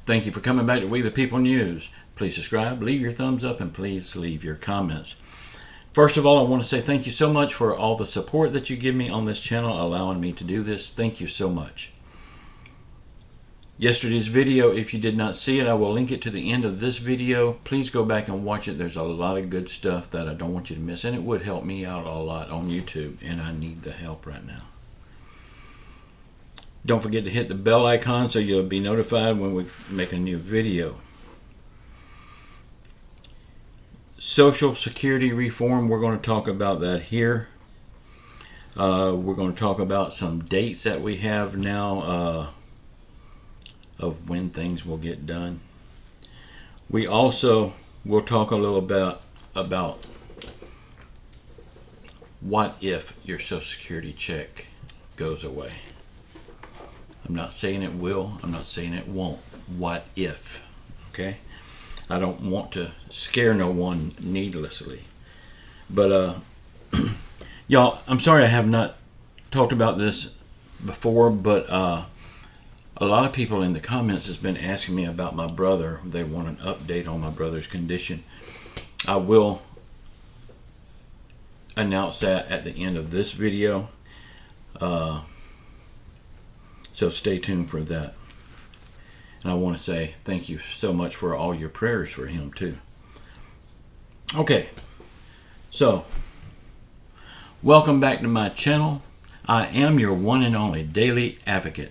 Thank you for coming back to We the People News. Please subscribe, leave your thumbs up, and please leave your comments. First of all, I want to say thank you so much for all the support that you give me on this channel, allowing me to do this. Thank you so much. Yesterday's video, if you did not see it, I will link it to the end of this video. Please go back and watch it. There's a lot of good stuff that I don't want you to miss, and it would help me out a lot on YouTube, and I need the help right now. Don't forget to hit the bell icon so you'll be notified when we make a new video. Social Security reform, we're going to talk about that here. We're going to talk about some dates that we have now of when things will get done. We also will talk a little bit about what if your Social Security check goes away. I'm not saying it will. I'm not saying it won't. What if? Okay? I don't want to scare no one needlessly. But, y'all, I'm sorry I have not talked about this before, but a lot of people in the comments has been asking me about my brother. They want an update on my brother's condition. I will announce that at the end of this video. So stay tuned for that. And I want to say thank you so much for all your prayers for him too. Okay, so welcome back to my channel. I am your one and only daily advocate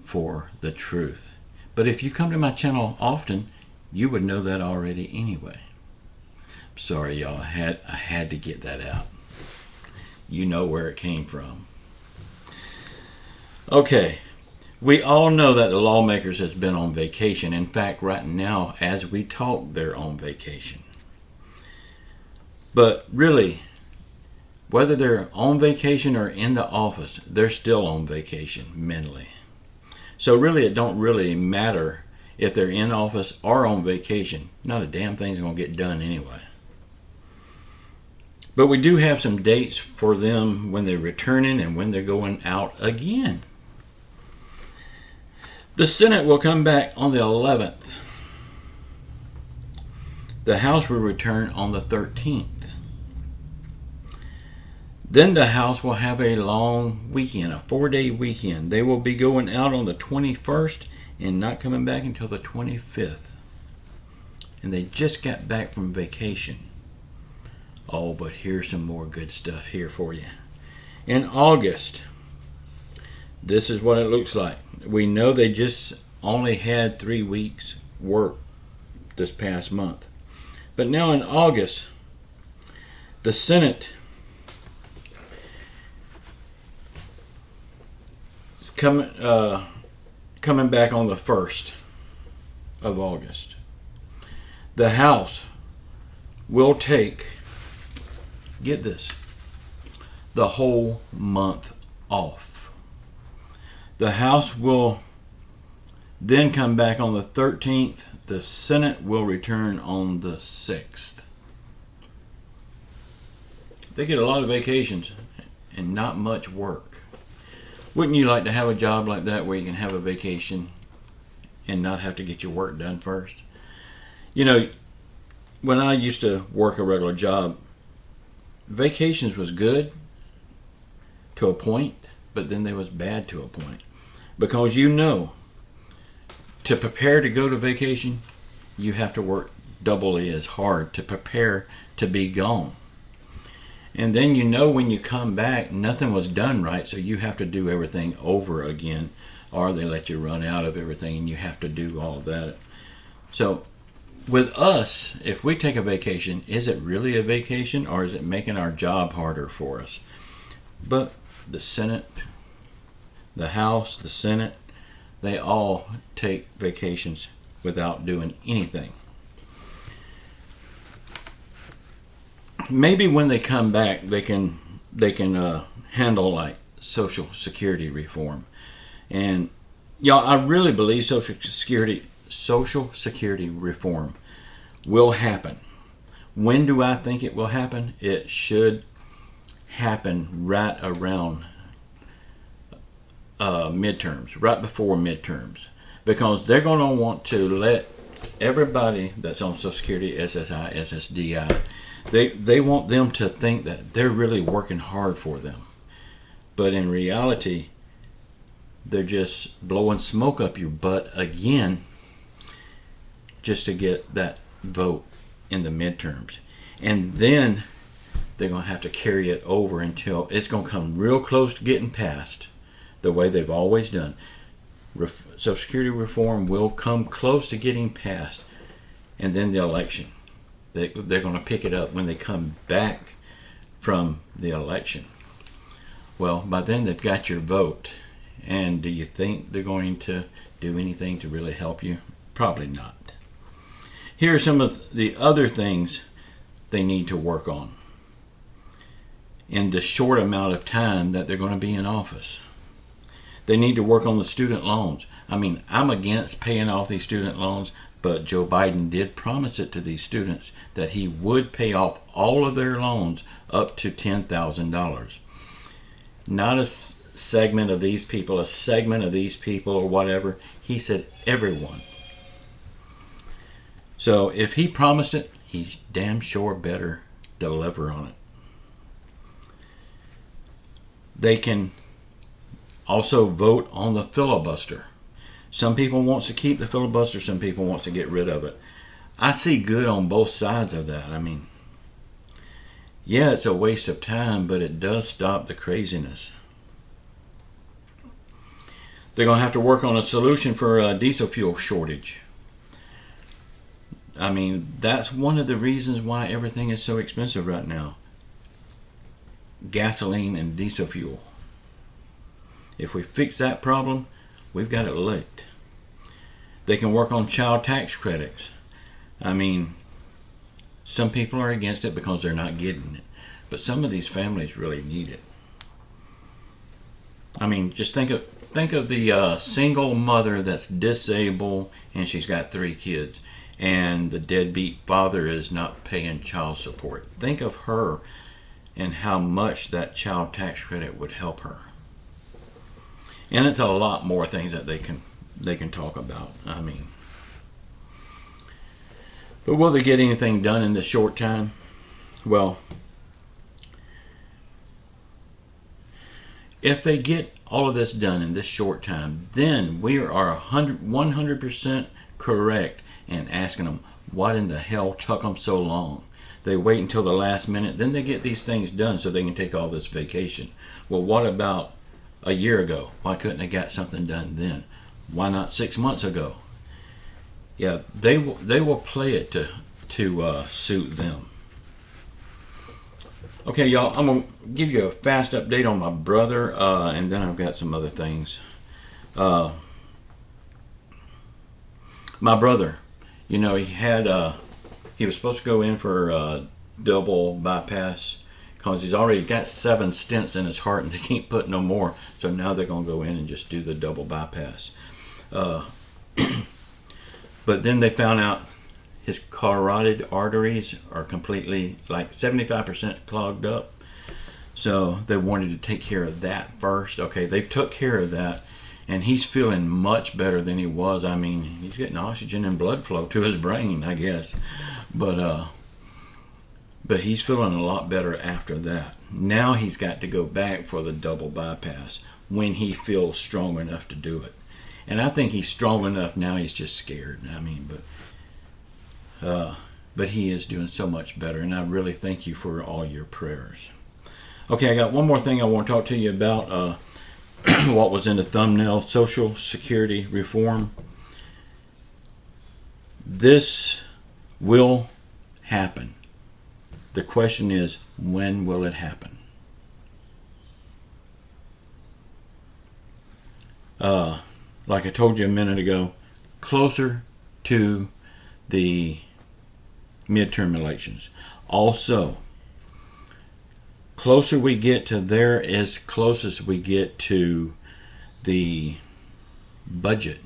for the truth. But if you come to my channel often, you would know that already anyway. Sorry y'all, I had to get that out. You know where it came from. Okay. We all know that the lawmakers has been on vacation. In fact, right now, as we talk, they're on vacation. But really, whether they're on vacation or in the office, they're still on vacation mentally. So really, it don't really matter if they're in office or on vacation. Not a damn thing's going to get done anyway. But we do have some dates for them when they're returning and when they're going out again. The Senate will come back on the 11th. The House will return on the 13th. Then the House will have a long weekend, a 4-day weekend. They will be going out on the 21st and not coming back until the 25th. And they just got back from vacation. Oh, but here's some more good stuff here for you. In August, this is what it looks like. We know they just only had 3 weeks work this past month. But now in August, the Senate is coming back on the 1st of August. The House will take, get this, the whole month off. The House will then come back on the 13th. The Senate will return on the 6th. They get a lot of vacations and not much work. Wouldn't you like to have a job like that where you can have a vacation and not have to get your work done first? You know, when I used to work a regular job, vacations was good to a point, but then they was bad to a point. Because you know, to prepare to go to vacation, you have to work doubly as hard to prepare to be gone. And then you know when you come back, nothing was done right, so you have to do everything over again, or they let you run out of everything and you have to do all of that. So with us, if we take a vacation, is it really a vacation or is it making our job harder for us? But the Senate, the House, the Senate, they all take vacations without doing anything. Maybe when they come back, they can handle like Social Security reform. And y'all, I really believe Social Security reform will happen. When do I think it will happen? It should happen right around midterms, right before midterms. because they're going to want to let everybody that's on Social Security, SSI, SSDI, they want them to think that they're really working hard for them. But in reality, they're just blowing smoke up your butt again just to get that vote in the midterms. And then they're going to have to carry it over until it's going to come real close to getting passed the way they've always done. Social Security reform will come close to getting passed, and then the election. They're going to pick it up when they come back from the election. Well, by then they've got your vote. And do you think they're going to do anything to really help you? Probably not. Here are some of the other things they need to work on in the short amount of time that they're going to be in office. They need to work on the student loans. I mean, I'm against paying off these student loans, but Joe Biden did promise it to these students that he would pay off all of their loans up to $10,000. Not a segment of these people, a segment of these people or whatever. He said everyone. So if he promised it, he's damn sure better deliver on it. They can also vote on the filibuster. Some people want to keep the filibuster, some people want to get rid of it. I see good on both sides of that. I mean, yeah, it's a waste of time, but it does stop the craziness. They're going to have to work on a solution for a diesel fuel shortage. I mean, that's one of the reasons why everything is so expensive right now. Gasoline and diesel fuel. If we fix that problem, we've got it licked. They can work on child tax credits. I mean, some people are against it because they're not getting it. But some of these families really need it. I mean, just think of the single mother that's disabled and she's got 3 kids. And the deadbeat father is not paying child support. Think of her and how much that child tax credit would help her. And it's a lot more things that they can talk about. I mean, but will they get anything done in this short time? Well, if they get all of this done in this short time, then we are 100% correct in asking them, what in the hell took them so long? They wait until the last minute, then they get these things done so they can take all this vacation. Well, what about a year ago? Why couldn't they got something done then? Why not 6 months ago? Yeah, they will play it to suit them. Okay, y'all, I'm going to give you a fast update on my brother, and then I've got some other things. My brother, you know, he was supposed to go in for a double bypass because he's already got 7 stents in his heart and they can't put no more. So now they're going to go in and just do the double bypass. But then they found out his carotid arteries are completely, like 75% clogged up. So they wanted to take care of that first. Okay, they've took care of that. And he's feeling much better than he was. I mean, he's getting oxygen and blood flow to his brain, I guess. But he's feeling a lot better after that. Now he's got to go back for the double bypass when he feels strong enough to do it. And I think he's strong enough now. He's just scared. I mean, but he is doing so much better. And I really thank you for all your prayers. Okay, I got one more thing I want to talk to you about. What was in the thumbnail, Social Security reform. This will happen. The question is, when will it happen? Like I told you a minute ago, closer to the midterm elections. Also, closer we get to there, as close as we get to the budget.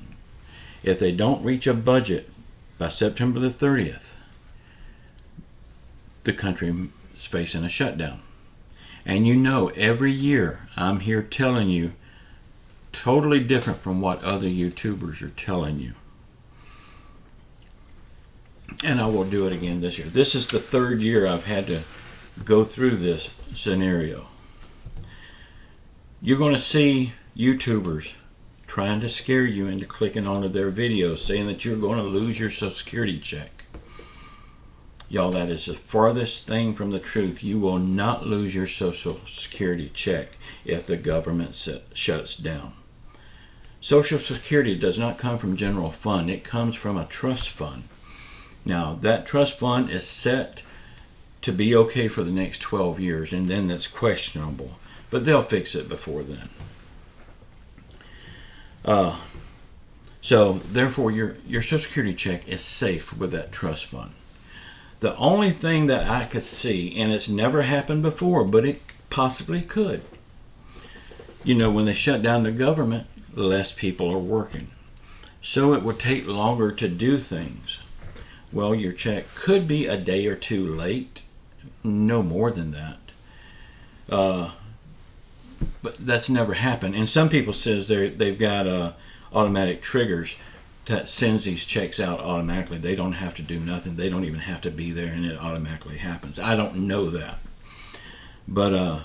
If they don't reach a budget by September the 30th, the country is facing a shutdown. And you know, every year I'm here telling you totally different from what other YouTubers are telling you. And I will do it again this year. This is the third year I've had to go through this scenario. You're going to see YouTubers trying to scare you into clicking onto their videos, saying that you're going to lose your Social Security check. Y'all, that is the farthest thing from the truth. You will not lose your Social Security check if the government shuts down. Social Security does not come from general fund. It comes from a trust fund. Now, that trust fund is set to be okay for the next 12 years, and then that's questionable. But they'll fix it before then. So, therefore, your Social Security check is safe with that trust fund. The only thing that I could see, and it's never happened before, but it possibly could. You know, when they shut down the government, less people are working. So it would take longer to do things. Well, your check could be a day or two late, no more than that. But that's never happened. And some people says they've got automatic triggers that sends these checks out automatically. They don't have to do nothing. They don't even have to be there, and it automatically happens. I don't know that. But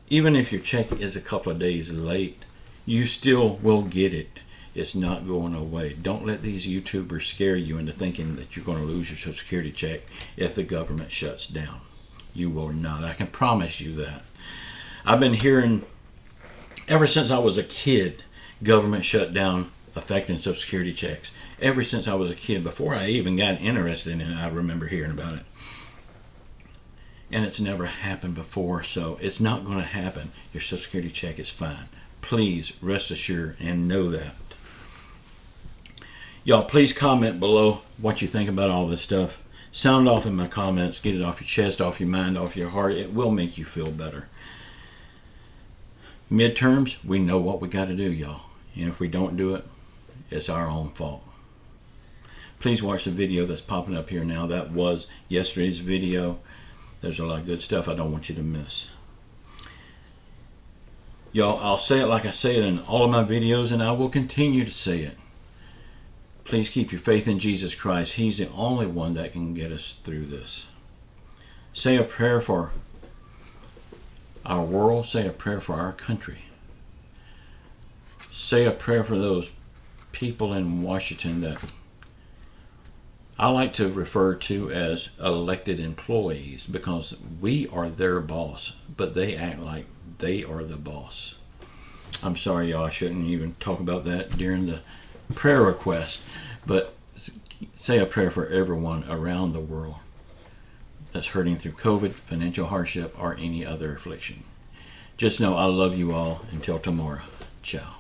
even if your check is a couple of days late, you still will get it. It's not going away. Don't let these YouTubers scare you into thinking that you're going to lose your Social Security check if the government shuts down. You will not. I can promise you that. I've been hearing ever since I was a kid, government shutdown affecting Social Security checks. Ever since I was a kid, before I even got interested in it, I remember hearing about it. And it's never happened before, so it's not going to happen. Your Social Security check is fine. Please rest assured and know that. Y'all, please comment below what you think about all this stuff. Sound off in my comments. Get it off your chest, off your mind, off your heart. It will make you feel better. Midterms, we know what we got to do, y'all. And if we don't do it, it's our own fault. Please watch the video that's popping up here now. That was yesterday's video. There's a lot of good stuff I don't want you to miss. Y'all, I'll say it like I say it in all of my videos, and I will continue to say it. Please keep your faith in Jesus Christ. He's the only one that can get us through this. Say a prayer for our world. Say a prayer for our country. Say a prayer for those people in Washington that I like to refer to as elected employees, because we are their boss, but they act like they are the boss. I'm sorry, y'all, I shouldn't even talk about that during the prayer request, but say a prayer for everyone around the world that's hurting through COVID, financial hardship, or any other affliction. Just know I love you all. Until tomorrow. Ciao.